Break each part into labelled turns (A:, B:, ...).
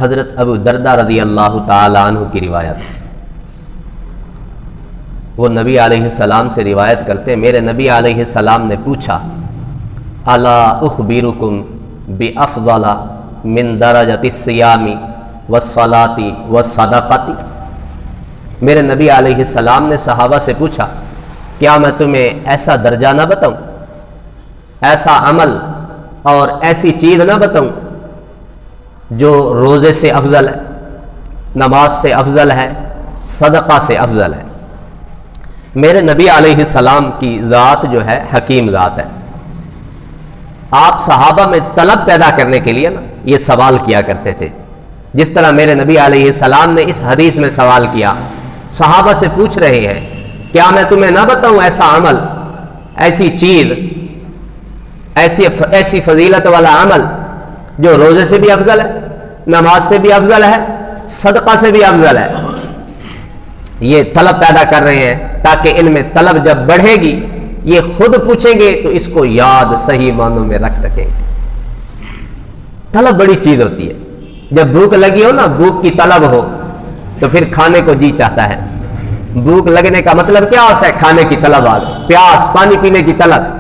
A: حضرت ابو دردہ رضی اللہ تعالی عنہ کی روایت، وہ نبی علیہ السلام سے روایت کرتے ہیں، میرے نبی علیہ السلام نے پوچھا الا اخبرکم بافضل من درجۃ الصیام والصلاۃ والصدقۃ، میرے نبی علیہ السلام نے صحابہ سے پوچھا کیا میں تمہیں ایسا درجہ نہ بتاؤں، ایسا عمل اور ایسی چیز نہ بتاؤں جو روزے سے افضل ہے، نماز سے افضل ہے، صدقہ سے افضل ہے۔ میرے نبی علیہ السلام کی ذات جو ہے حکیم ذات ہے۔ آپ صحابہ میں طلب پیدا کرنے کے لیے نا یہ سوال کیا کرتے تھے، جس طرح میرے نبی علیہ السلام نے اس حدیث میں سوال کیا، صحابہ سے پوچھ رہے ہیں کیا میں تمہیں نہ بتاؤں ایسا عمل، ایسی چیز، ایسی فضیلت والا عمل جو روزے سے بھی افضل ہے، نماز سے بھی افضل ہے، صدقہ سے بھی افضل ہے۔ یہ طلب پیدا کر رہے ہیں تاکہ ان میں طلب جب بڑھے گی یہ خود پوچھیں گے تو اس کو یاد صحیح معنوں میں رکھ سکیں گے۔ طلب بڑی چیز ہوتی ہے، جب بھوک لگی ہو نا، بھوک کی طلب ہو تو پھر کھانے کو جی چاہتا ہے۔ بھوک لگنے کا مطلب کیا ہوتا ہے؟ کھانے کی طلب آ گئی، پیاس، پانی پینے کی طلب۔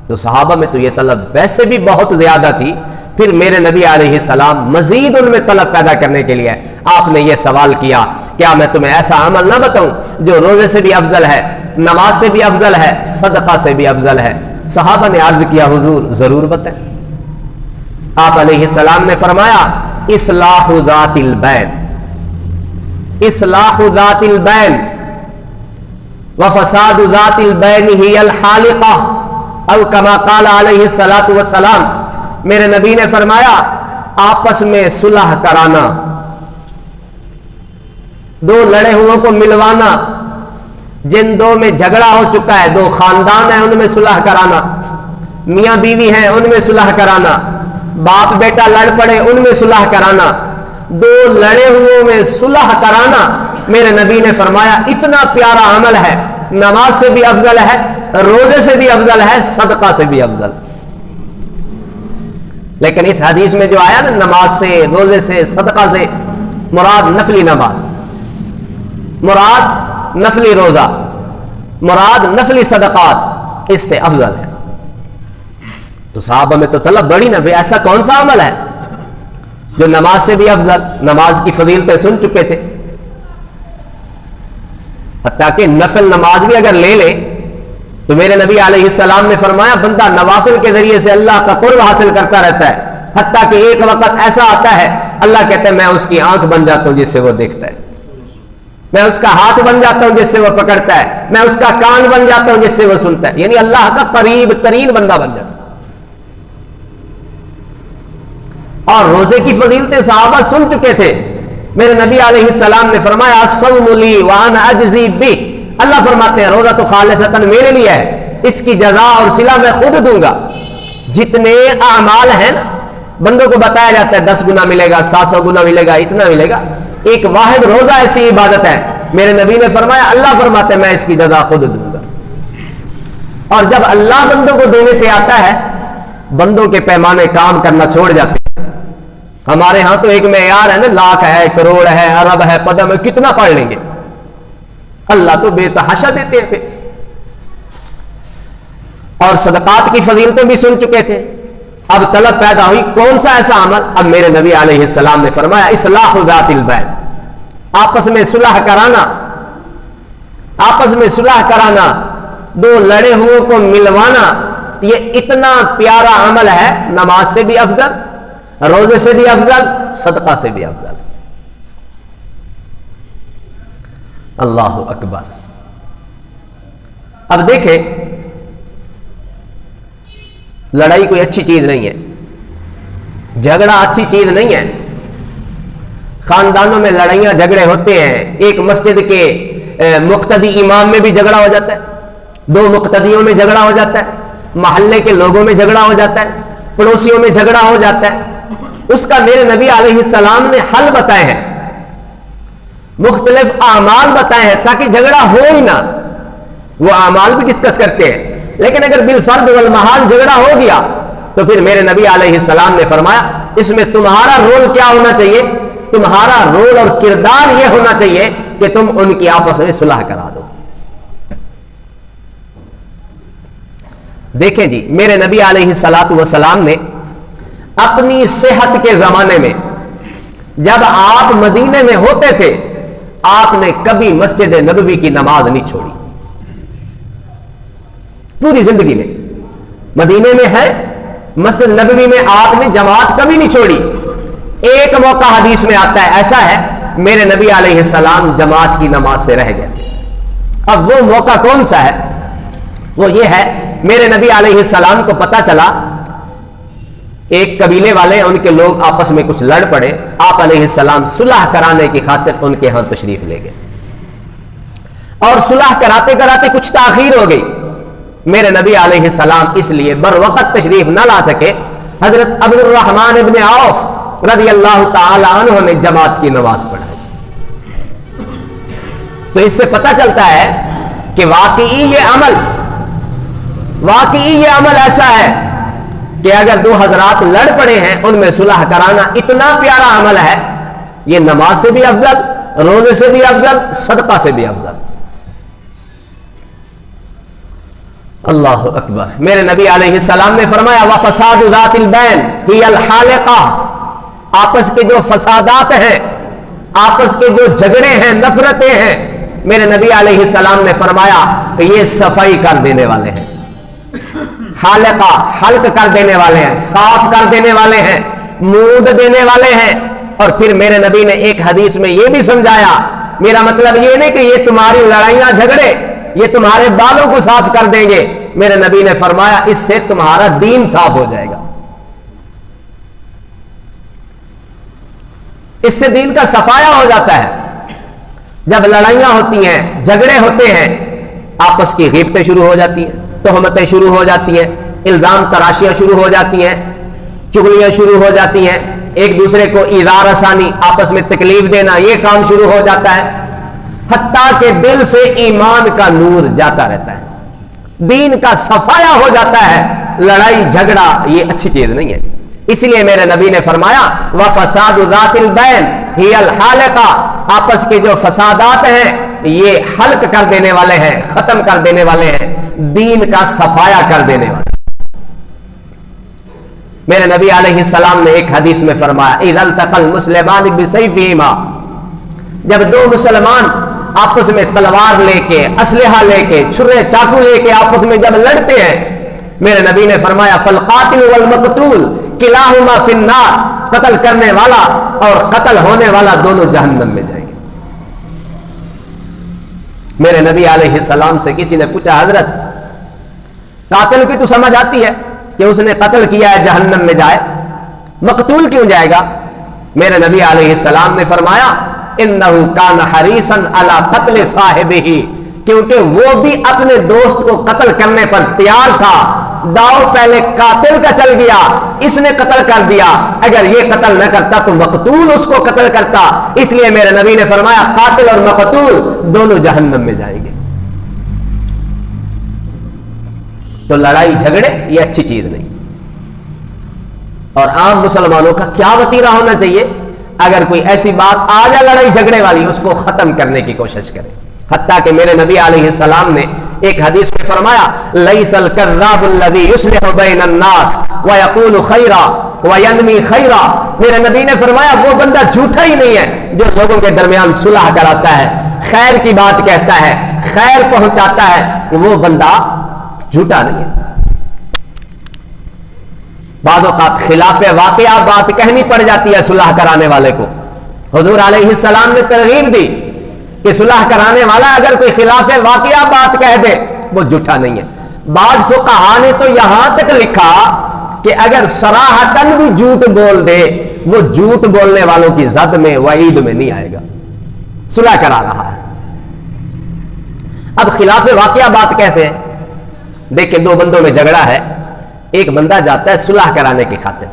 A: تو صحابہ میں تو یہ طلب ویسے بھی بہت زیادہ تھی، پھر میرے نبی علیہ السلام مزید ان میں طلب پیدا کرنے کے لیے آپ نے یہ سوال کیا کیا میں تمہیں ایسا عمل نہ بتاؤں جو روزے سے بھی افضل ہے، نماز سے بھی افضل ہے، صدقہ سے بھی افضل ہے۔ صحابہ نے عرض کیا حضور ضرور بتائیں۔ آپ علیہ السلام نے فرمایا اصلاح ذات البین، اصلاح ذات البین وفساد ذات البین ہی الحالقہ، او کما قال علیہ الصلاۃ والسلام، میرے نبی نے فرمایا آپس میں صلح کرانا، دو لڑے ہوئوں کو ملوانا، جن دو میں جھگڑا ہو چکا ہے، دو خاندان ہیں ان میں صلح کرانا، میاں بیوی ہیں ان میں صلح کرانا، باپ بیٹا لڑ پڑے ان میں صلح کرانا، دو لڑے ہوئوں میں صلح کرانا، میرے نبی نے فرمایا اتنا پیارا عمل ہے، نماز سے بھی افضل ہے، روزے سے بھی افضل ہے، صدقہ سے بھی افضل۔ لیکن اس حدیث میں جو آیا نا نماز سے، روزے سے، صدقہ سے، مراد نفلی نماز، مراد نفلی روزہ، مراد نفلی صدقات، اس سے افضل ہے۔ تو صحابہ میں تو طلب بڑی نا، ایسا کون سا عمل ہے جو نماز سے بھی افضل، نماز کی فضیلتیں سن چکے تھے، حتیٰ کہ نفل نماز بھی اگر لے لے تو میرے نبی علیہ السلام نے فرمایا بندہ نوافل کے ذریعے سے اللہ کا قرب حاصل کرتا رہتا ہے، حتیٰ کہ ایک وقت ایسا آتا ہے اللہ کہتا ہے میں اس کی آنکھ بن جاتا ہوں جس سے وہ دیکھتا ہے، میں اس کا ہاتھ بن جاتا ہوں جس سے وہ پکڑتا ہے، میں اس کا کان بن جاتا ہوں جس سے وہ سنتا ہے، یعنی اللہ کا قریب ترین بندہ بن جاتا ہے۔ اور روزے کی فضیلتیں صحابہ سن چکے تھے، میرے نبی علیہ السلام نے فرمایا الصوم لی وانا اجزی بہ، اللہ فرماتے ہیں روزہ تو خالصتاً میرے لیے ہے، اس کی جزا اور صلہ میں خود دوں گا۔ جتنے اعمال ہیں نا بندوں کو بتایا جاتا ہے 10 گنا ملے گا، 700 گنا ملے گا، اتنا ملے گا، ایک واحد روزہ ایسی عبادت ہے، میرے نبی نے فرمایا اللہ فرماتے ہیں میں اس کی جزا خود دوں گا۔ اور جب اللہ بندوں کو دینے پہ آتا ہے بندوں کے پیمانے کام کرنا چھوڑ جاتے ہیں۔ ہمارے ہاں تو ایک معیار ہے نا، لاکھ ہے، کروڑ ہے، ارب ہے، پدم ہے، کتنا پڑھ لیں گے، اللہ تو بے تحاشا دیتے ہیں پھر۔ اور صدقات کی فضیلتیں بھی سن چکے تھے، اب طلب پیدا ہوئی کون سا ایسا عمل، اب میرے نبی علیہ السلام نے فرمایا اصلاح ذات البین، آپس میں صلح کرانا، آپس میں صلح کرانا، دو لڑے ہوئوں کو ملوانا، یہ اتنا پیارا عمل ہے، نماز سے بھی افضل، روزے سے بھی افضل، صدقہ سے بھی افضل۔ اللہ اکبر۔ اب دیکھیں لڑائی کوئی اچھی چیز نہیں ہے، جھگڑا اچھی چیز نہیں ہے، خاندانوں میں لڑائیاں جھگڑے ہوتے ہیں، ایک مسجد کے مقتدی امام میں بھی جھگڑا ہو جاتا ہے، دو مقتدیوں میں جھگڑا ہو جاتا ہے، محلے کے لوگوں میں جھگڑا ہو جاتا ہے، پڑوسیوں میں جھگڑا ہو جاتا ہے۔ اس کا میرے نبی علیہ السلام نے حل بتائے ہیں، مختلف اعمال بتائے ہیں تاکہ جھگڑا ہو ہی نہ، وہ اعمال بھی ڈسکس کرتے ہیں، لیکن اگر بالفرد والمحال جھگڑا ہو گیا تو پھر میرے نبی علیہ السلام نے فرمایا اس میں تمہارا رول کیا ہونا چاہیے؟ تمہارا رول اور کردار یہ ہونا چاہیے کہ تم ان کی آپس میں صلح کرا دو۔ دیکھیں جی، میرے نبی علیہ السلام نے اپنی صحت کے زمانے میں جب آپ مدینے میں ہوتے تھے آپ نے کبھی مسجد نبوی کی نماز نہیں چھوڑی، پوری زندگی میں مدینے میں ہے، مسجد نبوی میں آپ نے جماعت کبھی نہیں چھوڑی۔ ایک موقع حدیث میں آتا ہے ایسا ہے میرے نبی علیہ السلام جماعت کی نماز سے رہ گئے تھے۔ اب وہ موقع کون سا ہے؟ وہ یہ ہے میرے نبی علیہ السلام کو پتا چلا ایک قبیلے والے ان کے لوگ آپس میں کچھ لڑ پڑے، آپ علیہ السلام صلح کرانے کی خاطر ان کے ہاں تشریف لے گئے اور صلح کراتے کراتے کچھ تاخیر ہو گئی، میرے نبی علیہ السلام اس لیے بر وقت تشریف نہ لا سکے۔ حضرت عبد الرحمن ابن عوف رضی اللہ تعالی عنہ نے جماعت کی نماز پڑھائی۔ تو اس سے پتہ چلتا ہے کہ واقعی یہ عمل ایسا ہے کہ اگر دو حضرات لڑ پڑے ہیں ان میں صلح کرانا اتنا پیارا عمل ہے، یہ نماز سے بھی افضل، روزے سے بھی افضل، صدقہ سے بھی افضل۔ اللہ اکبر۔ میرے نبی علیہ السلام نے فرمایا وَفَسَادُ ذَاتِ الْبَيْنِ هِيَ الْحَالِقَةُ، آپس کے جو فسادات ہیں، آپس کے جو جھگڑے ہیں، نفرتیں ہیں، میرے نبی علیہ السلام نے فرمایا کہ یہ صفائی کر دینے والے ہیں۔ حالقہ حلق کر دینے والے ہیں، صاف کر دینے والے ہیں، مود دینے والے ہیں۔ اور پھر میرے نبی نے ایک حدیث میں یہ بھی سمجھایا، میرا مطلب یہ نہیں کہ یہ تمہاری لڑائیاں جھگڑے یہ تمہارے بالوں کو صاف کر دیں گے، میرے نبی نے فرمایا اس سے تمہارا دین صاف ہو جائے گا، اس سے دین کا صفایا ہو جاتا ہے۔ جب لڑائیاں ہوتی ہیں، جھگڑے ہوتے ہیں، آپس کی غیبتیں شروع ہو جاتی ہیں، تہمتیں شروع ہو جاتی ہیں، الزام تراشیاں شروع ہو جاتی ہیں، چغلیاں شروع ہو جاتی ہیں، ایک دوسرے کو ایذا رسانی، آپس میں تکلیف دینا، یہ کام شروع ہو جاتا ہے، حتیٰ کہ دل سے ایمان کا نور جاتا رہتا ہے، دین کا صفایا ہو جاتا ہے۔ لڑائی جھگڑا یہ اچھی چیز نہیں ہے، اس لیے میرے نبی نے فرمایا وَفَسَادُ ذَاتِ الْبَيْنِ هِيَ الْحَالِقَةُ، آپس کے جو فسادات ہیں یہ حلق کر دینے والے ہیں، ختم کر دینے والے ہیں، دین کا صفایا کر دینے والے۔ میرے نبی علیہ السلام نے ایک حدیث میں فرمایا اِذَا الْتَقَى الْمُسْلِمَانِ بِسَيْفِهِمَا، جب دو مسلمان آپس میں تلوار لے کے، اسلحہ لے کے، چھرے چاقو لے کے آپس میں جب لڑتے ہیں، میرے نبی نے فرمایا فالقاتل والمقتول کلاہما فی النار، قتل کرنے والا اور قتل ہونے والا دونوں جہنم میں جائیں گے۔ میرے نبی علیہ السلام سے کسی نے پوچھا حضرت قاتل کی تو سمجھ آتی ہے کہ اس نے قتل کیا ہے جہنم میں جائے، مقتول کیوں جائے گا؟ میرے نبی علیہ السلام نے فرمایا انہو کان حریصا علی قتل صاحبہ، کیونکہ وہ بھی اپنے دوست کو قتل کرنے پر تیار تھا، داؤ پہلے قاتل کا چل گیا، اس نے قتل کر دیا، اگر یہ قتل نہ کرتا تو مقتول اس کو قتل کرتا، اس لیے میرے نبی نے فرمایا قاتل اور مقتول دونوں جہنم میں جائیں گے۔ تو لڑائی جھگڑے یہ اچھی چیز نہیں، اور عام مسلمانوں کا کیا وتیرہ ہونا چاہیے؟ اگر کوئی ایسی بات آ جائے لڑائی جھگڑے والی اس کو ختم کرنے کی کوشش کرے۔ حتیٰ کہ میرے نبی علیہ السلام نے ایک حدیث میں فرمایا لیس الکذاب الذی یصلح بین الناس ویقول خیرا وینمی خیرا، میرے نبی نے فرمایا وہ بندہ جھوٹا ہی نہیں ہے جو لوگوں کے درمیان صلح کراتا ہے، خیر کی بات کہتا ہے، خیر پہنچاتا ہے، وہ بندہ جھوٹا نہیں ہے۔ بعض اوقات خلاف واقعہ بات کہنی پڑ جاتی ہے صلح کرانے والے کو، حضور علیہ السلام نے ترغیب دی کہ صلح کرانے والا اگر کوئی خلاف واقعہ بات کہہ دے وہ جھوٹا نہیں ہے۔ بعض فقہا نے تو یہاں تک لکھا کہ اگر صراحتاً بھی جھوٹ بول دے وہ جھوٹ بولنے والوں کی زد میں وعید میں نہیں آئے گا، صلح کرا رہا ہے۔ اب خلاف واقعہ بات کیسے؟ دیکھیں دو بندوں میں جھگڑا ہے، ایک بندہ جاتا ہے صلح کرانے کی خاطر،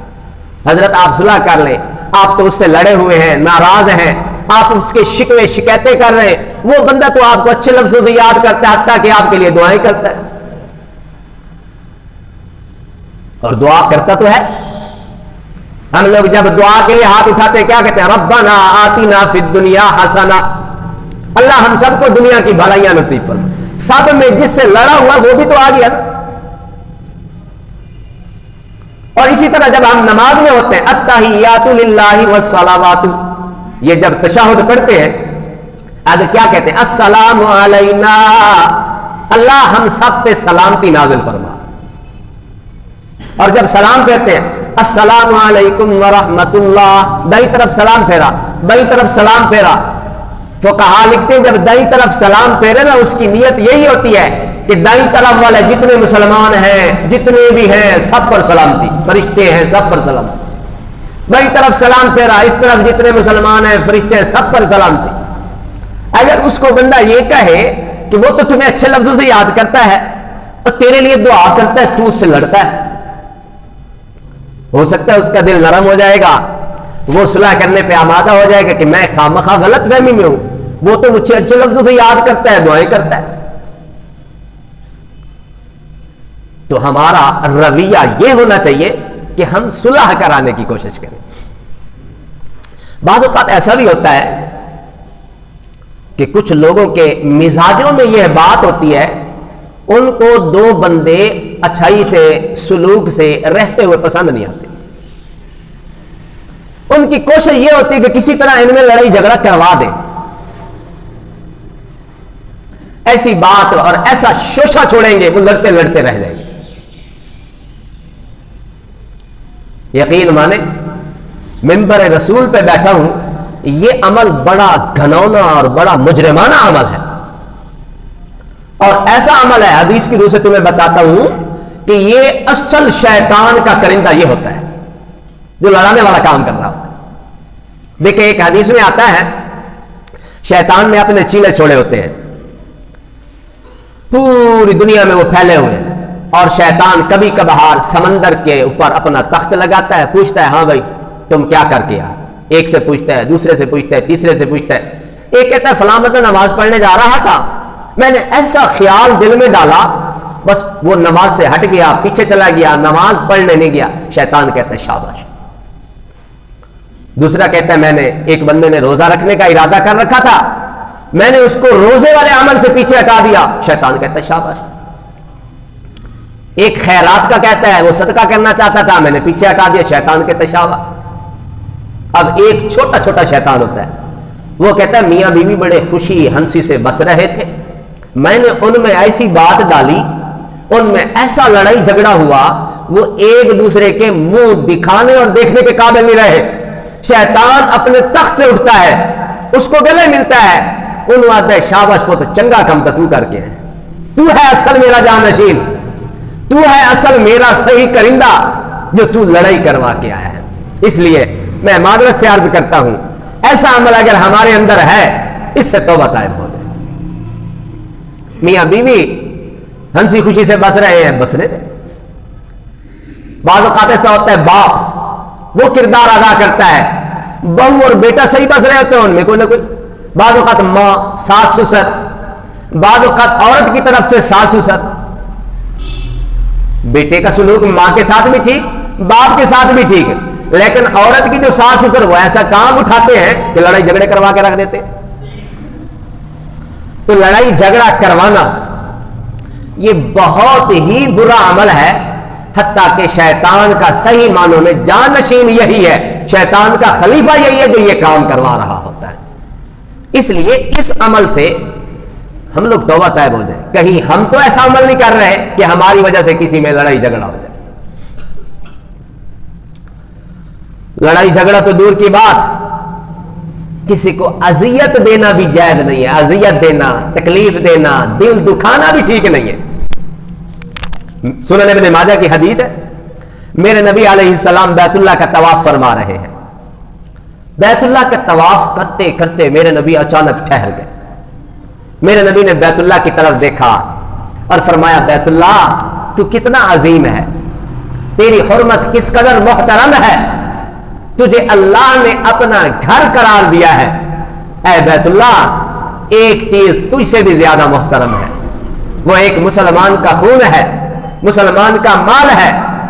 A: حضرت آپ صلح کر لیں، آپ تو اس سے لڑے ہوئے ہیں، ناراض ہیں، آپ اس کے شکوے شکایتیں کر رہے ہیں، وہ بندہ تو آپ کو اچھے لفظوں سے یاد کرتا ہے، حتیٰ کہ آپ کے لیے دعائیں کرتا ہے، اور دعا کرتا تو ہے. ہم لوگ جب دعا کے لیے ہاتھ اٹھاتے ہیں کیا کہتے ہیں؟ ربنا آتنا فی الدنیا حسنہ. اللہ ہم سب کو دنیا کی بھلائیاں نصیب فرما. سب میں جس سے لڑا ہوا وہ بھی تو آ گیا نا. اور اسی طرح جب ہم نماز میں ہوتے ہیں التحیات للہ والصلوات، یہ جب تشہد پڑھتے ہیں آگے کیا کہتے ہیں؟ السلام علینا، اللہ ہم سب پہ سلامتی نازل فرما. اور جب سلام کہتے ہیں السلام علیکم ورحمۃ اللہ، دائیں طرف سلام پھیرا، بائیں طرف سلام پھیرا. فقہا لکھتے ہیں جب دائیں طرف سلام پھیرے نا اس کی نیت یہی ہوتی ہے کہ دائیں طرف والے جتنے مسلمان ہیں جتنے بھی ہیں سب پر سلامتی، فرشتے ہیں سب پر سلامتی. بائیں طرف سلام پھیرا، اس طرف جتنے مسلمان ہیں فرشتے ہیں سب پر سلامتی. اگر اس کو بندہ یہ کہے کہ وہ تو تمہیں اچھے لفظوں سے یاد کرتا ہے اور تیرے لیے دعا کرتا ہے، تو اس سے لڑتا ہے، ہو سکتا ہے اس کا دل نرم ہو جائے گا، وہ صلح کرنے پہ آمادہ ہو جائے گا کہ میں خامخواہ غلط فہمی میں ہوں، وہ تو مجھے اچھے لفظوں سے یاد کرتا ہے، دعائیں کرتا ہے. تو ہمارا رویہ یہ ہونا چاہیے کہ ہم صلح کرانے کی کوشش کریں. بعض اوقات ایسا بھی ہوتا ہے کہ کچھ لوگوں کے مزاجوں میں یہ بات ہوتی ہے، ان کو دو بندے اچھائی سے سلوک سے رہتے ہوئے پسند نہیں آتے. ان کی کوشش یہ ہوتی ہے کہ کسی طرح ان میں لڑائی جھگڑا کروا دیں. ایسی بات اور ایسا شوشہ چھوڑیں گے وہ لڑتے لڑتے رہ جائیں گے. یقین مانے منبر رسول پہ بیٹھا ہوں، یہ عمل بڑا گھنونا اور بڑا مجرمانہ عمل ہے، اور ایسا عمل ہے حدیث کی روح سے تمہیں بتاتا ہوں کہ یہ اصل شیطان کا کرندہ یہ ہوتا ہے جو لڑانے والا کام کر رہا ہوتا ہے. دیکھیں ایک حدیث میں آتا ہے شیطان نے اپنے چیلے چھوڑے ہوتے ہیں، پوری دنیا میں وہ پھیلے ہوئے ہیں، اور شیطان کبھی کبھار سمندر کے اوپر اپنا تخت لگاتا ہے، پوچھتا ہے ہاں بھائی تم کیا کر کے آئے؟ ایک سے پوچھتا ہے، دوسرے سے پوچھتا ہے، تیسرے سے پوچھتا ہے. ایک کہتا ہے فلاں میں نماز پڑھنے جا رہا تھا، میں نے ایسا خیال دل میں ڈالا، بس وہ نماز سے ہٹ گیا، پیچھے چلا گیا، نماز پڑھنے نہیں گیا. شیطان کہتا ہے شاباش. دوسرا کہتا ہے میں نے ایک بندے نے روزہ رکھنے کا ارادہ کر رکھا تھا، میں نے اس کو روزے والے عمل سے پیچھے ہٹا دیا. شیطان کہتا ہے شاباش. ایک خیرات کا کہتا ہے وہ صدقہ کرنا چاہتا تھا، میں نے پیچھے ہٹا دیا. شیطان کہتا ہے شاباش. اب ایک چھوٹا چھوٹا شیطان ہوتا ہے، وہ کہتا ہے میاں بیوی بڑے خوشی ہنسی سے بس رہے تھے، میں نے ان میں ایسی بات ڈالی، ان میں ایسا لڑائی جھگڑا ہوا، وہ ایک دوسرے کے منہ دکھانے اور دیکھنے کے قابل نہیں رہے. شیطان اپنے تخت سے اٹھتا ہے، اس کو گلے ملتا ہے، ان آتا ہے شاباش کو تو چنگا کم تو کر کے ہے، تو ہے اصل میرا جانشین، تو ہے اصل میرا صحیح کرندہ جو تو لڑائی کروا کے آیا ہے. اس لیے میں معذرت سے عرض کرتا ہوں ایسا عمل اگر ہمارے اندر ہے اس سے توبہ طائب ہو جائے. میاں بیوی ہنسی خوشی سے بس رہے ہیں، بسنے دیں. بعض اوقات ایسا ہوتا ہے باپ وہ کردار ادا کرتا ہے، بہو اور بیٹا صحیح بس رہے ہوتے ہیں، ان میں کوئی نہ کوئی، بعض اوقات ماں ساس سسر، بعض اوقات عورت کی طرف سے ساس سسر. بیٹے کا سلوک ماں کے ساتھ بھی ٹھیک، باپ کے ساتھ بھی ٹھیک، لیکن عورت کی جو ساس سسر وہ ایسا کام اٹھاتے ہیں کہ لڑائی جھگڑے کروا کے رکھ دیتے. تو لڑائی جھگڑا کروانا یہ بہت ہی برا عمل ہے، حتیٰ کہ شیطان کا صحیح معنوں میں جانشین یہی ہے، شیطان کا خلیفہ یہی ہے جو یہ کام کروا رہا ہوتا ہے. اس لیے اس عمل سے ہم لوگ توبہ طائب ہو جائیں. کہیں ہم تو ایسا عمل نہیں کر رہے کہ ہماری وجہ سے کسی میں لڑائی جھگڑا ہو جائے. لڑائی جھگڑا تو دور کی بات، کسی کو اذیت دینا بھی جائز نہیں ہے. اذیت دینا، تکلیف دینا، دل دکھانا بھی ٹھیک نہیں ہے. سنن ابن ماجہ کی حدیث ہے، میرے نبی علیہ السلام بیت اللہ کا طواف فرما رہے ہیں. بیت اللہ کا طواف کرتے کرتے میرے نبی اچانک ٹھہر گئے. میرے نبی نے بیت اللہ کی طرف دیکھا اور فرمایا بیت اللہ تو کتنا عظیم ہے، تیری حرمت کس قدر محترم ہے، تجھے اللہ نے اپنا گھر قرار دیا ہے. اے بیت اللہ ایک چیز تجھ سے بھی زیادہ محترم ہے، وہ ایک مسلمان کا خون ہے، مسلمان کا مال ہے.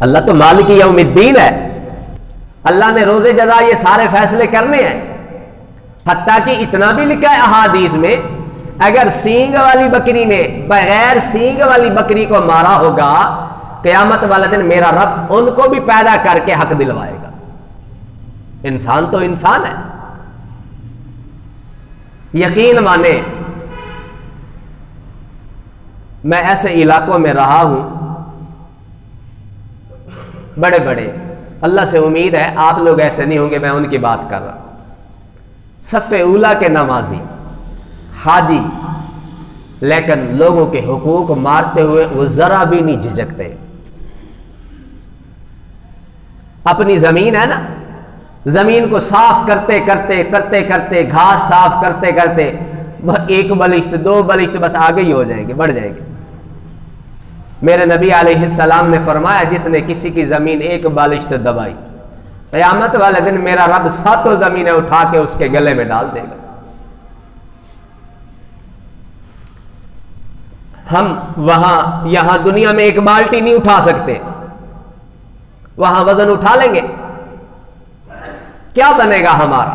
A: اللہ تو مالک یوم الدین ہے، اللہ نے روز جزا یہ سارے فیصلے کرنے ہیں. حتیٰ کہ اتنا بھی لکھا ہے احادیث میں، اگر سینگ والی بکری نے بغیر سینگ والی بکری کو مارا ہوگا، قیامت والے دن میرا رب ان کو بھی پیدا کر کے حق دلوائے گا. انسان تو انسان ہے. یقین مانے، میں ایسے علاقوں میں رہا ہوں بڑے بڑے، اللہ سے امید ہے آپ لوگ ایسے نہیں ہوں گے، میں ان کی بات کر رہا. صف اولا کے نمازی، حاجی، لیکن لوگوں کے حقوق مارتے ہوئے وہ ذرا بھی نہیں جھجکتے. اپنی زمین ہے نا، زمین کو صاف کرتے کرتے کرتے کرتے، گھاس صاف کرتے کرتے، ایک بلشت دو بلشت بس آگے ہی ہو جائیں گے، بڑھ جائیں گے. میرے نبی علیہ السلام نے فرمایا جس نے کسی کی زمین ایک بالشت دبائی، قیامت والے دن میرا رب 7 زمینیں اٹھا کے اس کے گلے میں ڈال دے گا. ہم وہاں یہاں دنیا میں ایک بالٹی نہیں اٹھا سکتے، وہاں وزن اٹھا لیں گے، کیا بنے گا ہمارا؟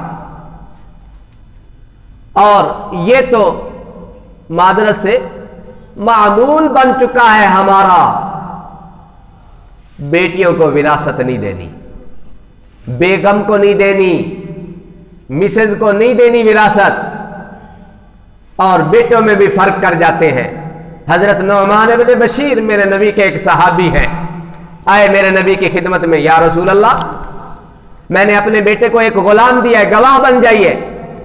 A: اور یہ تو معذرت سے معمول بن چکا ہے ہمارا. بیٹیوں کو وراثت نہیں دینی، بیگم کو نہیں دینی، مسز کو نہیں دینی وراثت، اور بیٹوں میں بھی فرق کر جاتے ہیں. حضرت نعمان بن بشیر میرے نبی کے ایک صحابی ہیں، آئے میرے نبی کی خدمت میں، یا رسول اللہ میں نے اپنے بیٹے کو ایک غلام دیا ہے، گواہ بن جائیے.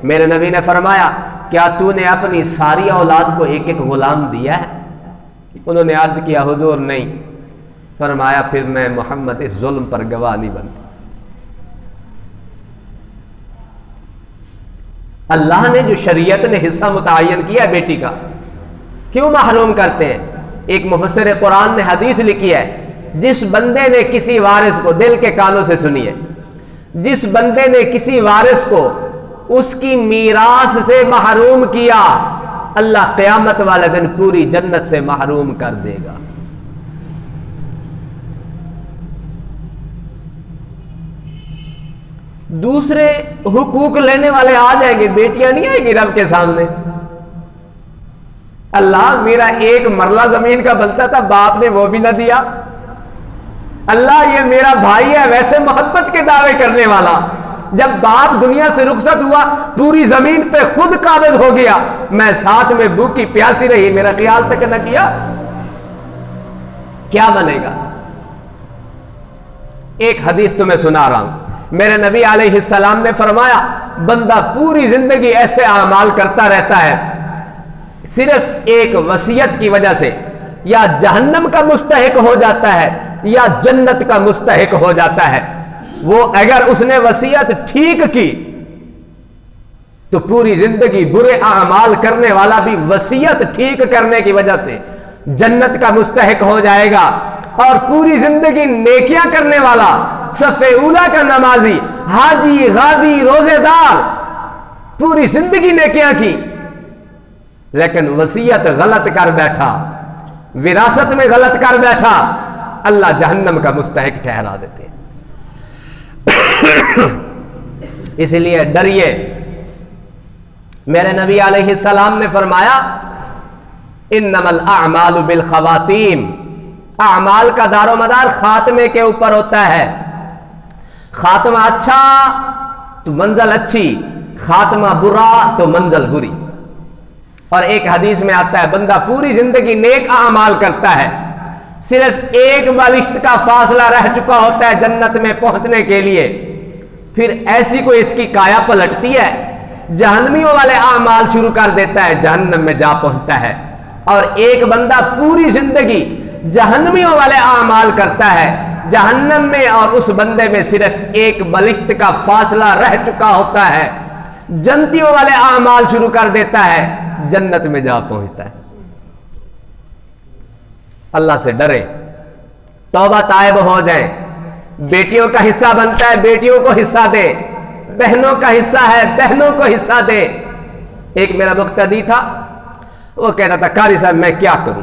A: میرے نبی نے فرمایا کیا تو نے اپنی ساری اولاد کو ایک ایک غلام دیا ہے؟ انہوں نے عرض کیا حضور نہیں. فرمایا پھر میں محمد اس ظلم پر گواہ نہیں بنتا. اللہ نے جو شریعت نے حصہ متعین کیا ہے بیٹی کا، کیوں محروم کرتے ہیں؟ ایک مفسر قرآن نے حدیث لکھی ہے، جس بندے نے کسی وارث کو، دل کے کانوں سے سنیے، جس بندے نے کسی وارث کو اس کی میراث سے محروم کیا، اللہ قیامت والے دن پوری جنت سے محروم کر دے گا. دوسرے حقوق لینے والے آ جائیں گے، بیٹیاں نہیں آئیں گی رب کے سامنے. اللہ میرا ایک مرلہ زمین کا بنتا تھا، باپ نے وہ بھی نہ دیا. اللہ یہ میرا بھائی ہے، ویسے محبت کے دعوے کرنے والا، جب باپ دنیا سے رخصت ہوا پوری زمین پہ خود قابض ہو گیا، میں ساتھ میں بھوکی پیاسی رہی، میرا خیال تک نہ کیا. کیا بنے گا؟ ایک حدیث تمہیں سنا رہا ہوں. میرے نبی علیہ السلام نے فرمایا بندہ پوری زندگی ایسے اعمال کرتا رہتا ہے، صرف ایک وصیت کی وجہ سے یا جہنم کا مستحق ہو جاتا ہے یا جنت کا مستحق ہو جاتا ہے. وہ اگر اس نے وصیت ٹھیک کی تو پوری زندگی برے اعمال کرنے والا بھی وصیت ٹھیک کرنے کی وجہ سے جنت کا مستحق ہو جائے گا، اور پوری زندگی نیکیاں کرنے والا، صف اولا کا نمازی، حاجی، غازی، روزے دار، پوری زندگی نیکیاں کی لیکن وصیت غلط کر بیٹھا، وراثت میں غلط کر بیٹھا، اللہ جہنم کا مستحق ٹھہرا دیتے ہیں. اس لیے ڈریے. میرے نبی علیہ السلام نے فرمایا انما الاعمال بالخواتیم، اعمال کا دار و مدار خاتمے کے اوپر ہوتا ہے. خاتمہ اچھا تو منزل اچھی، خاتمہ برا تو منزل بری. اور ایک حدیث میں آتا ہے بندہ پوری زندگی نیک اعمال کرتا ہے، صرف ایک بالشت کا فاصلہ رہ چکا ہوتا ہے جنت میں پہنچنے کے لیے، پھر ایسی کوئی اس کی کایا پلٹتی ہے، جہنمیوں والے اعمال شروع کر دیتا ہے، جہنم میں جا پہنچتا ہے. اور ایک بندہ پوری زندگی جہنمیوں والے اعمال کرتا ہے، جہنم میں اور اس بندے میں صرف ایک بالشت کا فاصلہ رہ چکا ہوتا ہے، جنتیوں والے اعمال شروع کر دیتا ہے، جنت میں جا پہنچتا ہے. اللہ سے ڈرے، توبہ طائب ہو جائیں. بیٹیوں کا حصہ بنتا ہے، بیٹیوں کو حصہ دے. بہنوں کا حصہ ہے، بہنوں کو حصہ دے. ایک میرا مقتدی تھا، وہ کہتا تھا قاری صاحب میں کیا کروں،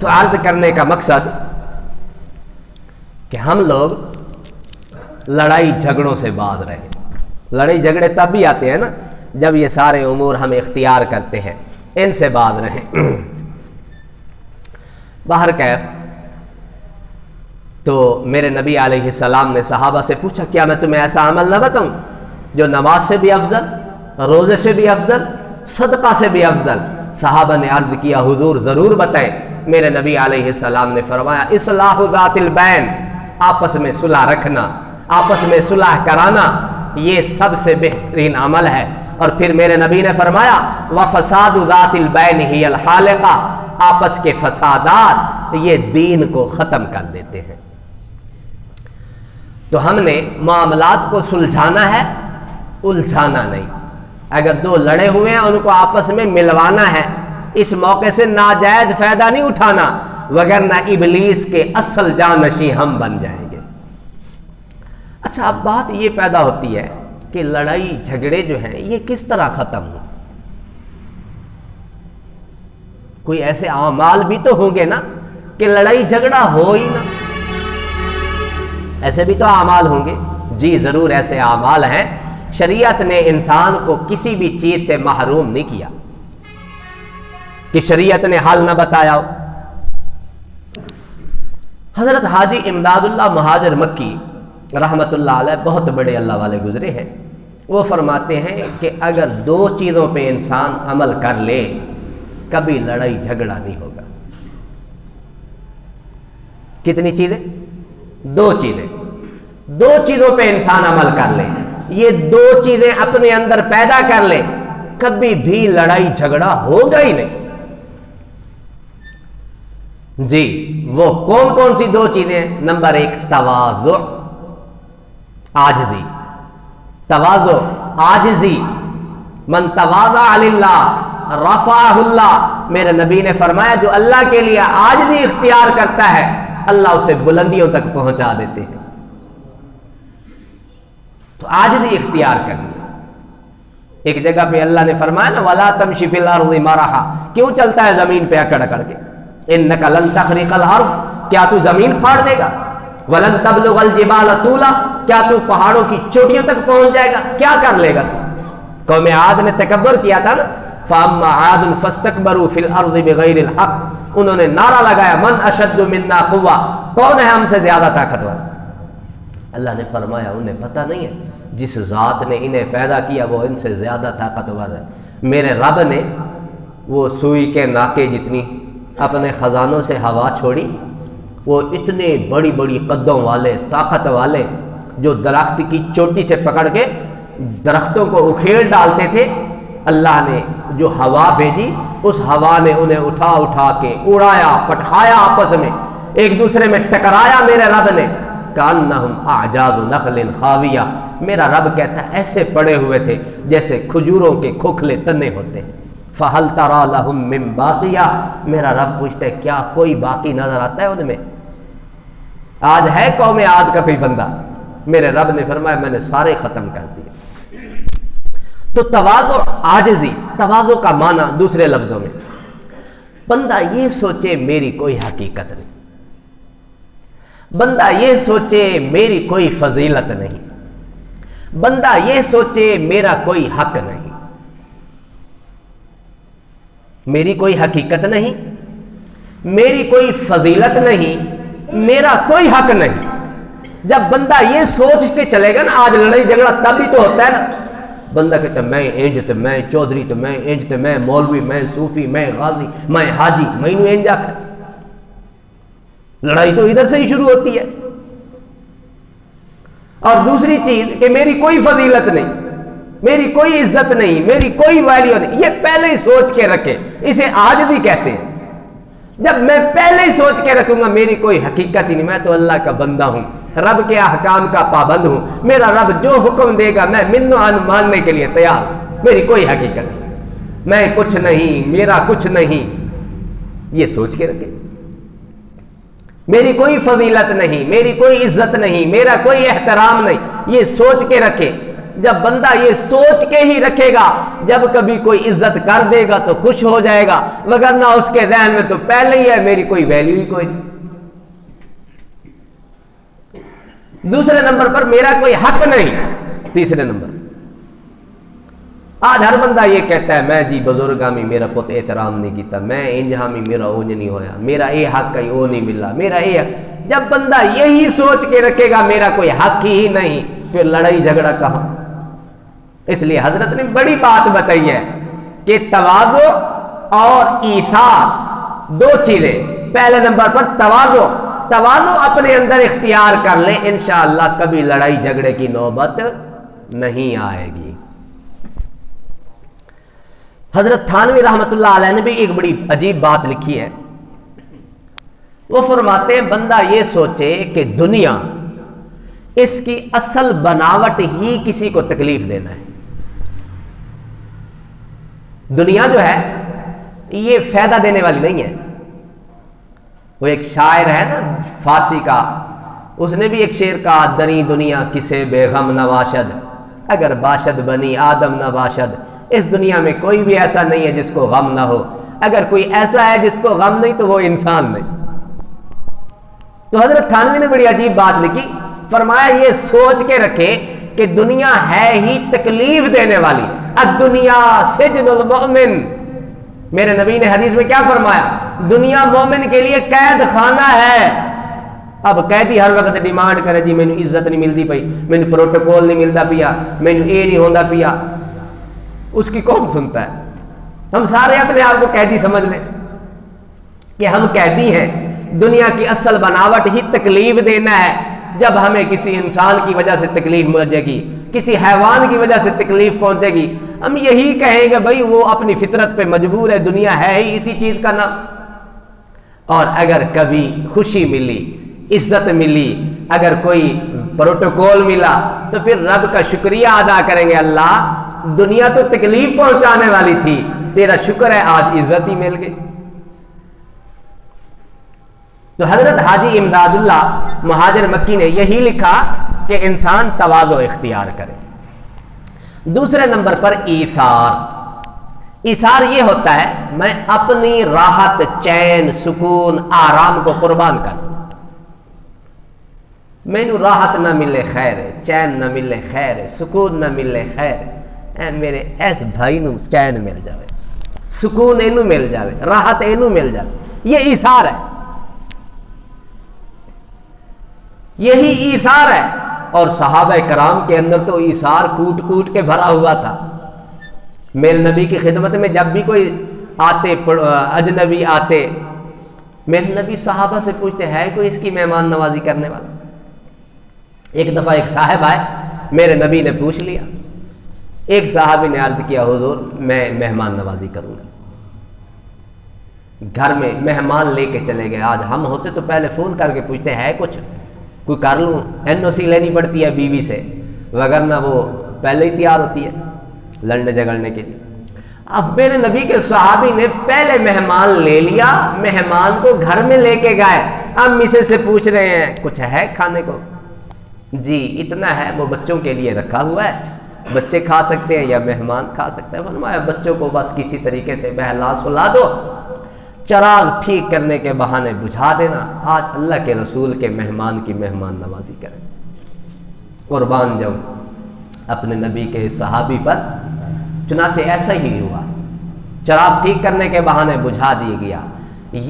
A: تو عرض کرنے کا مقصد کہ ہم لوگ لڑائی جھگڑوں سے باز رہیں. لڑائی جھگڑے تب بھی آتے ہیں نا جب یہ سارے امور ہم اختیار کرتے ہیں, ان سے باز رہیں. باہر کیف تو میرے نبی علیہ السلام نے صحابہ سے پوچھا کیا میں تمہیں ایسا عمل نہ بتاؤں جو نماز سے بھی افضل, روزے سے بھی افضل, صدقہ سے بھی افضل؟ صحابہ نے عرض کیا حضور ضرور بتائیں. میرے نبی علیہ السلام نے فرمایا اصلاح ذات البین, آپس میں صلح رکھنا, آپس میں صلح کرانا, یہ سب سے بہترین عمل ہے. اور پھر میرے نبی نے فرمایا وفساد ذات البین ہی الحالقہ, آپس کے فسادات یہ دین کو ختم کر دیتے ہیں. تو ہم نے معاملات کو سلجھانا ہے, الجھانا نہیں. اگر دو لڑے ہوئے ہیں ان کو آپس میں ملوانا ہے. اس موقع سے ناجائز فائدہ نہیں اٹھانا, وگرنہ ابلیس کے اصل جانشین ہم بن جائیں گے. اچھا, اب بات یہ پیدا ہوتی ہے کہ لڑائی جھگڑے جو ہیں یہ کس طرح ختم ہوں؟ کوئی ایسے اعمال بھی تو ہوں گے نا کہ لڑائی جھگڑا ہو ہی نہ, ایسے بھی تو اعمال ہوں گے. جی ضرور ایسے اعمال ہیں. شریعت نے انسان کو کسی بھی چیز سے محروم نہیں کیا کہ شریعت نے حل نہ بتایا ہو. حضرت حاجی امداد اللہ مہاجر مکی رحمت اللہ علیہ بہت بڑے اللہ والے گزرے ہیں. وہ فرماتے ہیں کہ اگر دو چیزوں پہ انسان عمل کر لے کبھی لڑائی جھگڑا نہیں ہوگا. کتنی چیزیں؟ دو چیزیں. دو چیزوں پہ انسان عمل کر لے, یہ دو چیزیں اپنے اندر پیدا کر لے, کبھی بھی لڑائی جھگڑا ہوگا ہی نہیں. جی وہ کون کون سی دو چیزیں؟ نمبر ایک تواضع, عاجزی. تواضع, عاجزی. من تواضع للہ رفعہ اللہ, میرے نبی نے فرمایا جو اللہ کے لیے عاجزی اختیار کرتا ہے اللہ اسے بلندیوں تک پہنچا دیتے ہیں. تو عاجزی اختیار کرنی. ایک جگہ پہ اللہ نے فرمایا نا وَلَا تَمْشِ فِي الْأَرْضِ مَرَحًا, کیوں چلتا ہے زمین پہ اکڑ اکڑ کے؟ اِنَّكَ لَن تَخْرِقَ الْأَرْضَ, کیا تو زمین پھاڑ دے گا؟ وَلَن تَبْلُغَ الْجِبَالَ طُولًا, کیا تو پہاڑوں کی چوٹیوں تک پہنچ جائے گا؟ کیا کر لے گا تو؟ قوم عاد نے تکبر کیا تھا نا, فَأَمَّا عَادٌ فَاسْتَكْبَرُوا فِي الْأَرْضِ بِغَيْرِ الْحَقِّ, انہوں نے نعرہ لگایا من اشد منا قوہ, کون ہے ہم سے زیادہ طاقتور؟ اللہ نے فرمایا انہیں پتہ نہیں ہے, جس ذات نے انہیں پیدا کیا وہ ان سے زیادہ طاقتور ہے. میرے رب نے وہ سوئی کے ناکے جتنی اپنے خزانوں سے ہوا چھوڑی, وہ اتنے بڑی بڑی قدوں والے طاقت والے جو درخت کی چوٹی سے پکڑ کے درختوں کو اکھیڑ ڈالتے تھے, اللہ نے جو ہوا بھیجی اس ہوا نے انہیں اٹھا اٹھا کے اڑایا, پٹخایا, آپس میں ایک دوسرے میں ٹکرایا. میرے رب نے کانہم اعجاز نخل خاویہ, میرا رب کہتا ہے ایسے پڑے ہوئے تھے جیسے کھجوروں کے کھوکھلے تنے ہوتے ہیں. فہل تری لہم من باقیہ, میرا رب پوچھتا ہے کیا کوئی باقی نظر آتا ہے ان میں؟ آج ہے قوم عاد کا کوئی بندہ؟ میرے رب نے فرمایا میں نے سارے ختم کر دیے. تو تواضع, عاجزی. تواضع کا معنی دوسرے لفظوں میں بندہ یہ سوچے میری کوئی حقیقت نہیں, بندہ یہ سوچے میری کوئی فضیلت نہیں, بندہ یہ سوچے میرا کوئی حق نہیں, میری کوئی حقیقت نہیں, میری کوئی فضیلت نہیں, میرا کوئی حق نہیں. جب بندہ یہ سوچ کے چلے گا نا, آج لڑائی جھگڑا تب ہی تو ہوتا ہے نا, بندہ کہتا ہے میں انج تے میں چودھری تے میں انج تے میں مولوی میں صوفی میں غازی میں حاجی مینوں انج آکھس. لڑائی تو ادھر سے ہی شروع ہوتی ہے. اور دوسری چیز کہ میری کوئی فضیلت نہیں, میری کوئی عزت نہیں, میری کوئی ویلیو نہیں, یہ پہلے ہی سوچ کے رکھے, اسے عاجزی کہتے ہیں. جب میں پہلے ہی سوچ کے رکھوں گا میری کوئی حقیقت ہی نہیں, میں تو اللہ کا بندہ ہوں, رب کے احکام کا پابند ہوں, میرا رب جو حکم دے گا میں من و عن ماننے کے لیے تیار ہوں, میری کوئی حقیقت نہیں, میں کچھ نہیں, میرا کچھ نہیں, یہ سوچ کے رکھے. میری کوئی فضیلت نہیں, میری کوئی عزت نہیں, میرا کوئی احترام نہیں, یہ سوچ کے رکھے. جب بندہ یہ سوچ کے ہی رکھے گا جب کبھی کوئی عزت کر دے گا تو خوش ہو جائے گا، وگرنہ اس کے ذہن میں تو پہلے ہی ہے میری کوئی ویلیو ہی کوئی نہیں۔ دوسرے نمبر پر میرا کوئی حق نہیں۔ تیسرے نمبر آج ہر بندہ یہ کہتا ہے میں جی بزرگ ہاں میرا پت احترام نہیں کیتا، میں انج ہاں میرا اونج نہیں ہویا، میرا اے حق ہے وہ نہیں ملا، میرا اے حق۔ جب بندہ یہی سوچ کے رکھے گا میرا کوئی حق ہی نہیں، پھر لڑائی جھگڑا کہاں؟ اس لیے حضرت نے بڑی بات بتائی ہے کہ تواضع اور ایثار دو چیزیں۔ پہلے نمبر پر تواضع اپنے اندر اختیار کر لے، انشاءاللہ کبھی لڑائی جھگڑے کی نوبت نہیں آئے گی۔ حضرت تھانوی رحمۃ اللہ علیہ نے بھی ایک بڑی عجیب بات لکھی ہے۔ وہ فرماتے ہیں بندہ یہ سوچے کہ دنیا اس کی اصل بناوٹ ہی کسی کو تکلیف دینا ہے۔ دنیا جو ہے یہ فائدہ دینے والی نہیں ہے۔ وہ ایک شاعر ہے نا فارسی کا، اس نے بھی ایک شعر کہا، دنی دنیا کسے بے غم نہ باشد، اگر باشد بنی آدم نہ باشد۔ اس دنیا میں کوئی بھی ایسا نہیں ہے جس کو غم نہ ہو، اگر کوئی ایسا ہے جس کو غم نہیں تو وہ انسان نہیں۔ تو حضرت تھانوی نے بڑی عجیب بات لکھی، فرمایا یہ سوچ کے رکھے کہ دنیا ہے ہی تکلیف دینے والی، الدنیا سجن المؤمن۔ میرے نبی نے حدیث میں کیا فرمایا؟ دنیا مومن کے لیے قید خانہ ہے۔ اب قیدی ہر وقت ڈیمانڈ کرے جی مینوں عزت نہیں ملتی پئی، مینوں پروٹوکول نہیں ملتا پیا، مینوں اے نہیں ہوندا پیا، اس کی کون سنتا ہے؟ ہم سارے اپنے آپ کو قیدی سمجھ لیں کہ ہم قیدی ہیں۔ دنیا کی اصل بناوٹ ہی تکلیف دینا ہے۔ جب ہمیں کسی انسان کی وجہ سے تکلیف پہنچے گی، کسی حیوان کی وجہ سے تکلیف پہنچے گی، ہم یہی کہیں گے بھائی وہ اپنی فطرت پہ مجبور ہے، دنیا ہے ہی اسی چیز کا نام۔ اور اگر کبھی خوشی ملی، عزت ملی، اگر کوئی پروٹوکول ملا تو پھر رب کا شکریہ ادا کریں گے، اللہ دنیا تو تکلیف پہنچانے والی تھی، تیرا شکر ہے آج عزت ہی مل گئی۔ تو حضرت حاجی امداد اللہ مہاجر مکی نے یہی لکھا کہ انسان تواضع اختیار کرے۔ دوسرے نمبر پر ایثار یہ ہوتا ہے میں اپنی راحت، چین، سکون، آرام کو قربان کر دوں۔ مینوں راحت نہ ملے خیر ہے، چین نہ ملے خیر ہے، سکون نہ ملے خیر ہے، میرے ایس بھائی نو چین مل جاوے، سکون اینو مل جاوے، راحت اینو مل جاوے، یہ ایثار ہے، یہی ایثار ہے۔ اور صحابہ کرام کے اندر تو ایثار کوٹ کوٹ کے بھرا ہوا تھا۔ میرے نبی کی خدمت میں جب بھی کوئی آتے، اجنبی آتے، میرے نبی صحابہ سے پوچھتے ہے کوئی اس کی مہمان نوازی کرنے والا؟ ایک دفعہ ایک صاحب آئے، میرے نبی نے پوچھ لیا، ایک صحابی نے عرض کیا حضور میں مہمان نوازی کروں گا، گھر میں مہمان لے کے چلے گئے۔ آج ہم ہوتے تو پہلے فون کر کے پوچھتے ہے کچھ، کوئی کر لوں، NOC لینی پڑتی ہے بیوی سے، وگرنہ وہ پہلے ہی تیار ہوتی ہے لڑنے جھگڑنے کے لیے۔ اب میرے نبی کے صحابی نے پہلے مہمان لے لیا، مہمان کو گھر میں لے کے گئے، اب میسے سے پوچھ رہے ہیں کچھ ہے کھانے کو؟ جی اتنا ہے، وہ بچوں کے لیے رکھا ہوا ہے، بچے کھا سکتے ہیں یا مہمان کھا سکتے ہیں۔ فرمایا بچوں کو بس کسی طریقے سے بہلا سلا دو، چراغ ٹھیک کرنے کے بہانے بجھا دینا، آج اللہ کے رسول کے مہمان کی مہمان نوازی کریں۔ قربان جاؤں اپنے نبی کے صحابی پر، چنانچہ ایسا ہی ہوا، چراغ ٹھیک کرنے کے بہانے بجھا دیا گیا۔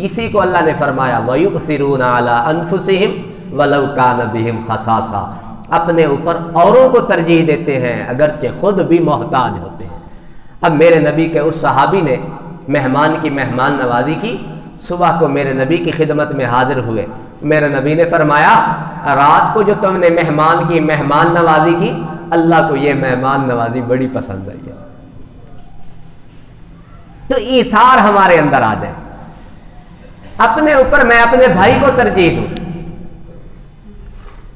A: اسی کو اللہ نے فرمایا وَيُؤْثِرُونَ عَلَىٰ أَنفُسِهِمْ وَلَوْ كَانَ بِهِمْ خَصَاصَةٌ، اپنے اوپر اوروں کو ترجیح دیتے ہیں اگرچہ خود بھی محتاج ہوتے ہیں۔ اب میرے نبی کے اس صحابی نے مہمان کی مہمان نوازی کی، صبح کو میرے نبی کی خدمت میں حاضر ہوئے، میرے نبی نے فرمایا رات کو جو تم نے مہمان کی مہمان نوازی کی، اللہ کو یہ مہمان نوازی بڑی پسند آئی ہے۔ تو ایثار ہمارے اندر آ جائے، اپنے اوپر میں اپنے بھائی کو ترجیح دوں،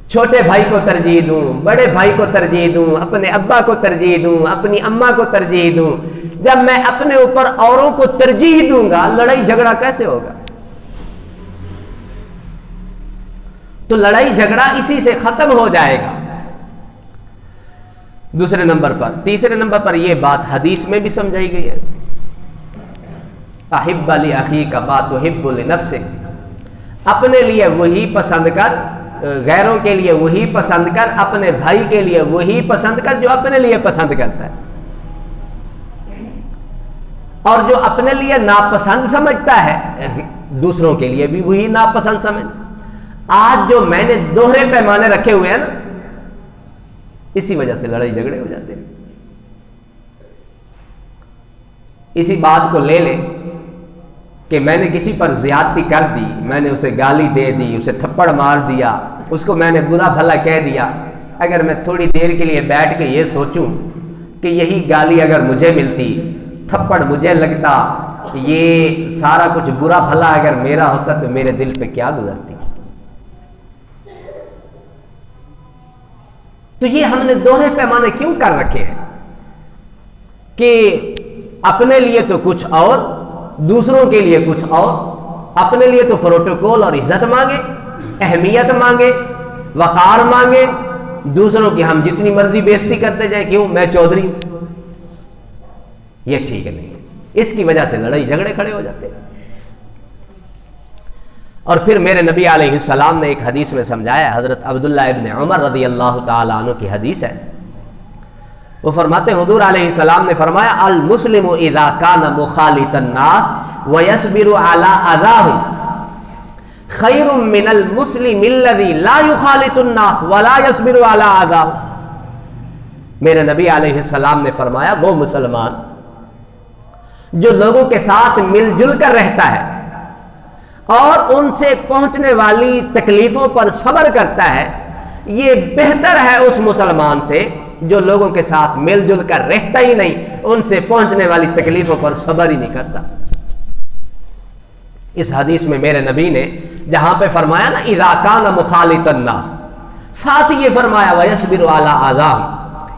A: چھوٹے بھائی کو ترجیح دوں، بڑے بھائی کو ترجیح دوں، اپنے ابا کو ترجیح دوں، اپنی اماں کو ترجیح دوں۔ جب میں اپنے اوپر اوروں کو ترجیح دوں گا، لڑائی جھگڑا کیسے ہوگا؟ تو لڑائی جھگڑا اسی سے ختم ہو جائے گا۔ دوسرے نمبر پر، تیسرے نمبر پر یہ بات حدیث میں بھی سمجھائی گئی ہے، احب لاخیک ما تحب لنفسک، اپنے لیے وہی پسند کر، غیروں کے لیے وہی پسند کر، اپنے بھائی کے لیے وہی پسند کر جو اپنے لیے پسند کرتا ہے، اور جو اپنے لیے ناپسند سمجھتا ہے دوسروں کے لیے بھی وہی ناپسند سمجھ۔ آج جو میں نے دوہرے پیمانے رکھے ہوئے ہیں نا، اسی وجہ سے لڑائی جھگڑے ہو جاتے ہیں۔ اسی بات کو لے لیں کہ میں نے کسی پر زیادتی کر دی، میں نے اسے گالی دے دی، اسے تھپڑ مار دیا، اس کو میں نے برا بھلا کہہ دیا، اگر میں تھوڑی دیر کے لیے بیٹھ کے یہ سوچوں کہ یہی گالی اگر مجھے ملتی، تھپڑ مجھے لگتا، یہ سارا کچھ برا بھلا اگر میرا ہوتا تو میرے دل پہ کیا گزرتی۔ تو یہ ہم نے دوہرے پیمانے کیوں کر رکھے ہیں کہ اپنے لیے تو کچھ اور، دوسروں کے لیے کچھ اور، اپنے لیے تو پروٹوکول اور عزت مانگے، اہمیت مانگے، وقار مانگے، دوسروں کی ہم جتنی مرضی بےزتی کرتے جائیں، کیوں میں چودھری ہوں۔ یہ ٹھیک نہیں، اس کی وجہ سے لڑائی جھگڑے کھڑے ہو جاتے ہیں۔ اور پھر میرے نبی علیہ السلام نے ایک حدیث میں سمجھایا، حضرت عبداللہ ابن عمر رضی اللہ تعالی عنہ کی حدیث ہے، وہ فرماتے ہیں حضور علیہ السلام نے فرمایا المسلم اذا کان مخالط الناس ويصبر على اذاهم خیر من المسلم الذي لا يخالط الناس ولا يصبر على اذاهم۔ میرے نبی علیہ السلام نے فرمایا وہ مسلمان جو لوگوں کے ساتھ مل جل کر رہتا ہے اور ان سے پہنچنے والی تکلیفوں پر صبر کرتا ہے، یہ بہتر ہے اس مسلمان سے جو لوگوں کے ساتھ مل جل کر رہتا ہی نہیں، ان سے پہنچنے والی تکلیفوں پر صبر ہی نہیں کرتا۔ اس حدیث میں میرے نبی نے جہاں پہ فرمایا نا اذا کان مخالط الناس، ساتھ ہی یہ فرمایا وَيَصْبِرُ عَلَىٰ آذَاهُمْ،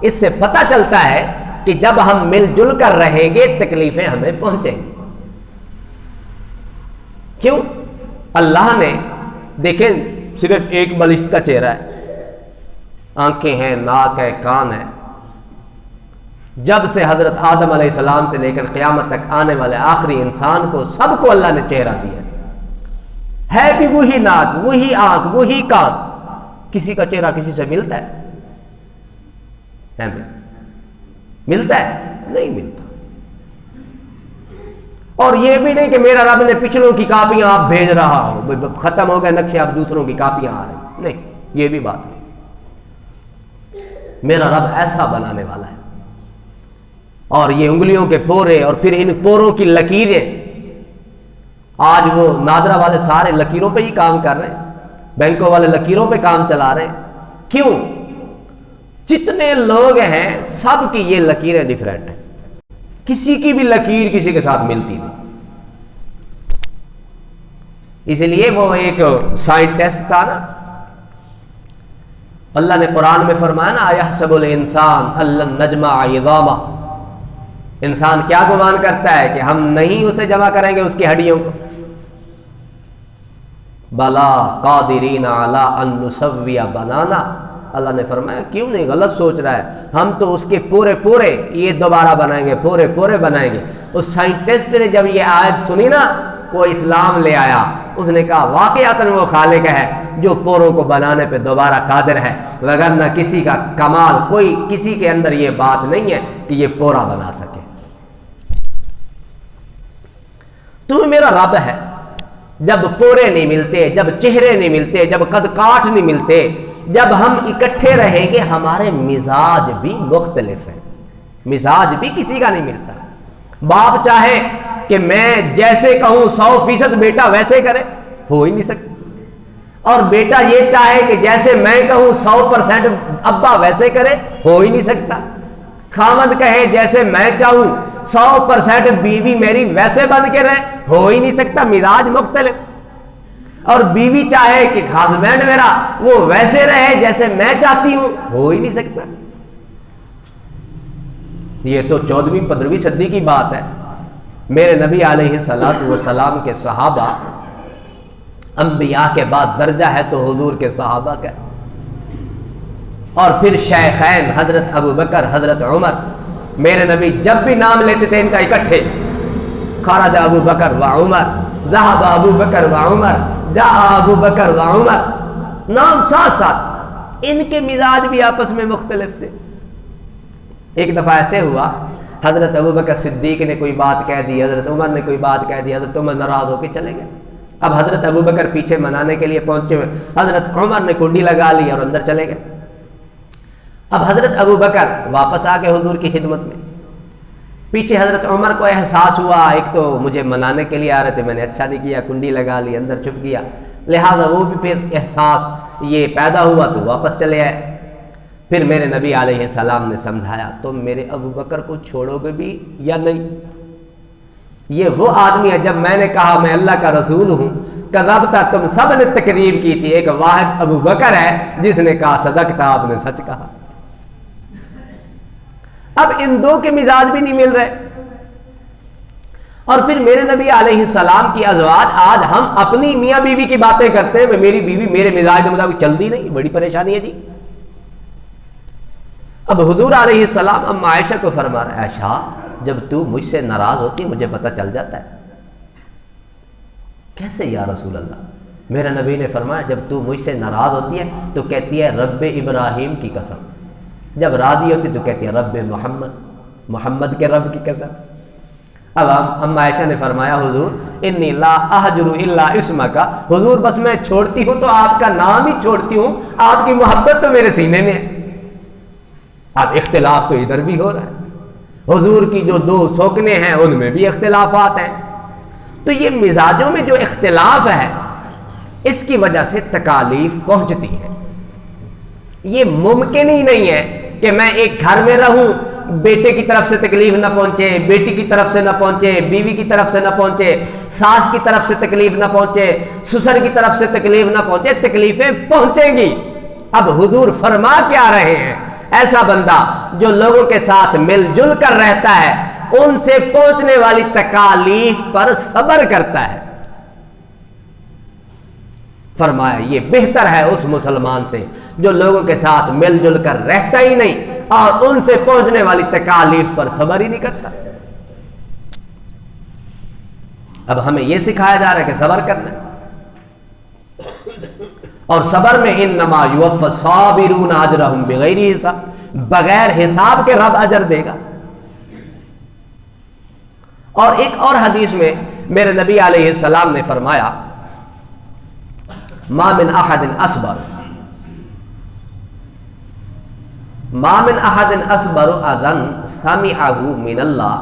A: اس سے پتہ چلتا ہے کہ جب ہم مل جل کر رہیں گے تکلیفیں ہمیں پہنچیں گی۔ کیوں؟ اللہ نے دیکھیں صرف ایک بلشت کا چہرہ ہے، آنکھیں ہیں، ناک ہے، کان ہے، جب سے حضرت آدم علیہ السلام سے لے کر قیامت تک آنے والے آخری انسان کو سب کو اللہ نے چہرہ دیا ہے بھی وہی ناک، وہی آنکھ، وہی کان، کسی کا چہرہ کسی سے ملتا ہے؟ ملتا ہے؟ نہیں ملتا۔ اور یہ بھی نہیں کہ میرا رب نے پچھلوں کی کاپیاں آپ بھیج رہا ہو، ختم ہو گئے نقشے، اب دوسروں کی کاپیاں آ رہی، نہیں، یہ بھی بات نہیں۔ میرا رب ایسا بنانے والا ہے، اور یہ انگلیوں کے پورے اور پھر ان پوروں کی لکیریں، آج وہ نادرا والے سارے لکیروں پہ ہی کام کر رہے ہیں، بینکوں والے لکیروں پہ کام چلا رہے ہیں۔ کیوں؟ جتنے لوگ ہیں سب کی یہ لکیریں ڈیفرنٹ ہیں، کسی کی بھی لکیر کسی کے ساتھ ملتی نہیں۔ اس لیے وہ ایک سائنٹسٹ تھا نا، اللہ نے قرآن میں فرمایا نا اَيَحْسَبُ الْإِنسَانُ أَن لَّن نَّجْمَعَ عِظَامَهُ، انسان کیا گمان کرتا ہے کہ ہم نہیں اسے جمع کریں گے اس کی ہڈیوں کو؟ بَلَا قَادِرِينَ عَلَىٰ أَن نُّسَوِّيَ بَنَانَا، اللہ نے فرمایا کیوں نہیں، غلط سوچ رہا ہے، ہم تو اس کے پورے پورے یہ دوبارہ بنائیں گے، پورے پورے بنائیں گے۔ اس سائنٹسٹ نے جب یہ آیت سنی نا، وہ اسلام لے آیا، اس نے کہا واقعاتاً وہ خالق ہے جو پوروں کو بنانے پہ دوبارہ قادر ہے، وگرنہ کسی کا کمال، کوئی کسی کے اندر یہ بات نہیں ہے کہ یہ پورا بنا سکے۔ تو میرا رب ہے، جب پورے نہیں ملتے، جب چہرے نہیں ملتے، جب قد کاٹ نہیں ملتے، جب ہم اکٹھے رہیں گے ہمارے مزاج بھی مختلف ہیں، مزاج بھی کسی کا نہیں ملتا۔ باپ چاہے کہ میں جیسے کہوں 100% بیٹا ویسے کرے، ہو ہی نہیں سکتا، اور بیٹا یہ چاہے کہ جیسے میں کہوں 100% ابا ویسے کرے، ہو ہی نہیں سکتا۔ خاوند کہے جیسے میں چاہوں 100% بیوی میری ویسے بن کے رہے، ہو ہی نہیں سکتا، مزاج مختلف۔ اور بیوی چاہے کہ ہسبینڈ میرا وہ ویسے رہے جیسے میں چاہتی ہوں، ہو ہی نہیں سکتا۔ یہ تو 14ویں 15ویں صدی کی بات ہے۔ میرے نبی علیہ الصلوۃ والسلام کے صحابہ، انبیاء کے بعد درجہ ہے تو حضور کے صحابہ کا، اور پھر شیخین حضرت ابو بکر حضرت عمر، میرے نبی جب بھی نام لیتے تھے ان کا اکٹھے، خرج ابو بکر و عمر، ذهب ابو بکر و عمر، جاء ابو بکر و عمر، نام ساتھ ساتھ۔ ان کے مزاج بھی آپس میں مختلف تھے۔ ایک دفعہ ایسے ہوا، حضرت ابو بکر صدیق نے کوئی بات کہہ دی، حضرت عمر نے کوئی بات کہہ دی، حضرت عمر ناراض ہو کے چلے گئے۔ اب حضرت ابو بکر پیچھے منانے کے لیے پہنچے ہوئے، حضرت عمر نے کنڈی لگا لی اور اندر چلے گئے۔ اب حضرت ابو بکر واپس آ گئے حضور کی خدمت میں۔ پیچھے حضرت عمر کو احساس ہوا، ایک تو مجھے منانے کے لیے آ رہے تھے، میں نے اچھا نہیں کیا، کنڈی لگا لی، اندر چھپ گیا، لہٰذا وہ بھی پھر احساس یہ پیدا ہوا تو واپس چلے آئے۔ پھر میرے نبی علیہ السلام نے سمجھایا، تم میرے ابو بکر کو چھوڑو گے بھی یا نہیں؟ یہ وہ آدمی ہے، جب میں نے کہا میں اللہ کا رسول ہوں، کذبتا، تم سب نے تکذیب کی تھی، ایک واحد ابو بکر ہے جس نے کہا صدقتا، آپ نے سچ کہا۔ اب ان دو کے مزاج بھی نہیں مل رہے۔ اور پھر میرے نبی علیہ السلام کی ازواج، آج ہم اپنی میاں بیوی کی باتیں کرتے ہیں، میری بیوی میرے مزاج کے مطابق چلتی نہیں، بڑی پریشانی ہے جی۔ اب حضور علیہ السلام ام عائشہ کو فرما رہے ہیں، عائشہ جب تو مجھ سے ناراض ہوتی ہے مجھے پتہ چل جاتا ہے۔ کیسے یا رسول اللہ؟ میرے نبی نے فرمایا جب تو مجھ سے ناراض ہوتی ہے تو کہتی ہے رب ابراہیم کی قسم، جب راضی ہوتی تو کہتی ہے رب محمد، محمد کے رب کی قسم۔ اب ام عائشہ نے فرمایا حضور انی لا اہجر الا اسمک، حضور بس میں چھوڑتی ہوں تو آپ کا نام ہی چھوڑتی ہوں، آپ کی محبت تو میرے سینے میں ہے۔ اب اختلاف تو ادھر بھی ہو رہا ہے، حضور کی جو دو سوکنے ہیں ان میں بھی اختلافات ہیں۔ تو یہ مزاجوں میں جو اختلاف ہے اس کی وجہ سے تکالیف پہنچتی ہے۔ یہ ممکن ہی نہیں ہے کہ میں ایک گھر میں رہوں، بیٹے کی طرف سے تکلیف نہ پہنچے، بیٹی کی طرف سے نہ پہنچے، بیوی کی طرف سے نہ پہنچے، ساس کی طرف سے تکلیف نہ پہنچے، سسر کی طرف سے تکلیف نہ پہنچے، تکلیفیں پہنچیں گی۔ اب حضور فرما کیا رہے ہیں، ایسا بندہ جو لوگوں کے ساتھ مل جل کر رہتا ہے ان سے پہنچنے والی تکالیف پر صبر کرتا ہے۔ فرمایا یہ بہتر ہے اس مسلمان سے جو لوگوں کے ساتھ مل جل کر رہتا ہی نہیں اور ان سے پہنچنے والی تکالیف پر صبر ہی نہیں کرتا۔ اب ہمیں یہ سکھایا جا رہا ہے کہ صبر کرنا ہے، اور صبر میں انما یوفی الصابرون اجرہم بغیر حساب، بغیر حساب کے رب اجر دے گا۔ اور ایک اور حدیث میں میرے نبی علیہ السلام نے فرمایا ما من احد اصبر، ما من احد اصبر اذن سمعه من اللہ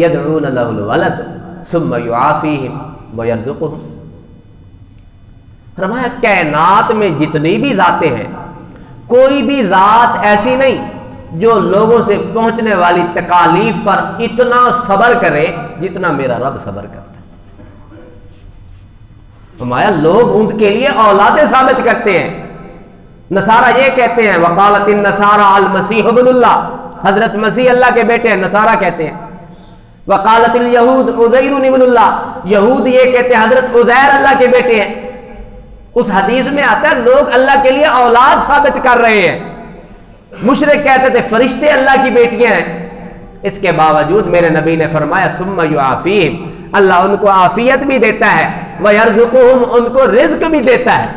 A: يدعون له الولد ثم يعافيهم ويرزقهم۔ فرمایا کائنات میں جتنی بھی ذاتیں ہیں کوئی بھی ذات ایسی نہیں جو لوگوں سے پہنچنے والی تکالیف پر اتنا صبر کرے جتنا میرا رب صبر کرتا ہے۔ فرمایا لوگ ان کے لیے اولادیں ثابت کرتے ہیں، نصارہ یہ کہتے ہیں وقالت النصارى المسیح ابن اللہ، حضرت مسیح اللہ کے بیٹے ہیں، نصارہ کہتے ہیں۔ وقالت الیہود عزیر ابن اللہ، یہود یہ کہتے ہیں حضرت عزیر اللہ کے بیٹے ہیں۔ اس حدیث میں آتا ہے لوگ اللہ کے لیے اولاد ثابت کر رہے ہیں، مشرک کہتے تھے فرشتے اللہ کی بیٹیاں ہیں۔ اس کے باوجود میرے نبی نے فرمایا ثم یعافیہم، اللہ ان کو عافیت بھی دیتا ہے، ویرزقہم، ان کو رزق بھی دیتا ہے۔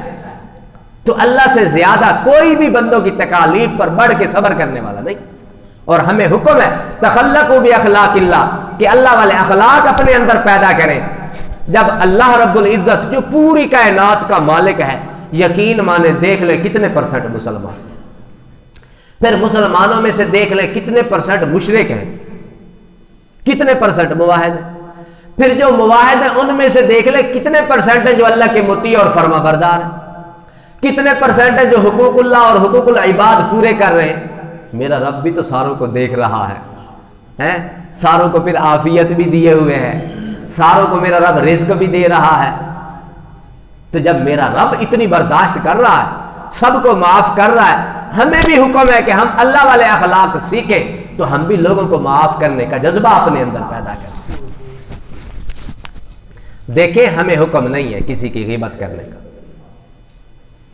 A: تو اللہ سے زیادہ کوئی بھی بندوں کی تکالیف پر بڑھ کے صبر کرنے والا نہیں۔ اور ہمیں حکم ہے تخلقوا باخلاق اللہ، کہ اللہ والے اخلاق اپنے اندر پیدا کریں۔ جب اللہ رب العزت جو پوری کائنات کا مالک ہے، یقین مانے دیکھ لے کتنے پرسنٹ مسلمان، پھر مسلمانوں میں سے دیکھ لے کتنے پرسنٹ مشرک ہیں، کتنے پرسنٹ موحد ہیں، پھر جو موحد ہیں ان میں سے دیکھ لے کتنے پرسنٹ ہیں جو اللہ کے مطیع اور فرما بردار ہیں، کتنے پرسنٹ ہیں جو حقوق اللہ اور حقوق العباد پورے کر رہے ہیں۔ میرا رب بھی تو ساروں کو دیکھ رہا ہے، ساروں کو پھر عافیت بھی دیے ہوئے ہے، ساروں کو میرا رب رزق بھی دے رہا ہے۔ تو جب میرا رب اتنی برداشت کر رہا ہے، سب کو معاف کر رہا ہے، ہمیں بھی حکم ہے کہ ہم اللہ والے اخلاق سیکھیں تو ہم بھی لوگوں کو معاف کرنے کا جذبہ اپنے اندر پیدا کریں۔ دیکھیں ہمیں حکم نہیں ہے کسی کی غیبت کرنے کا،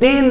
A: 3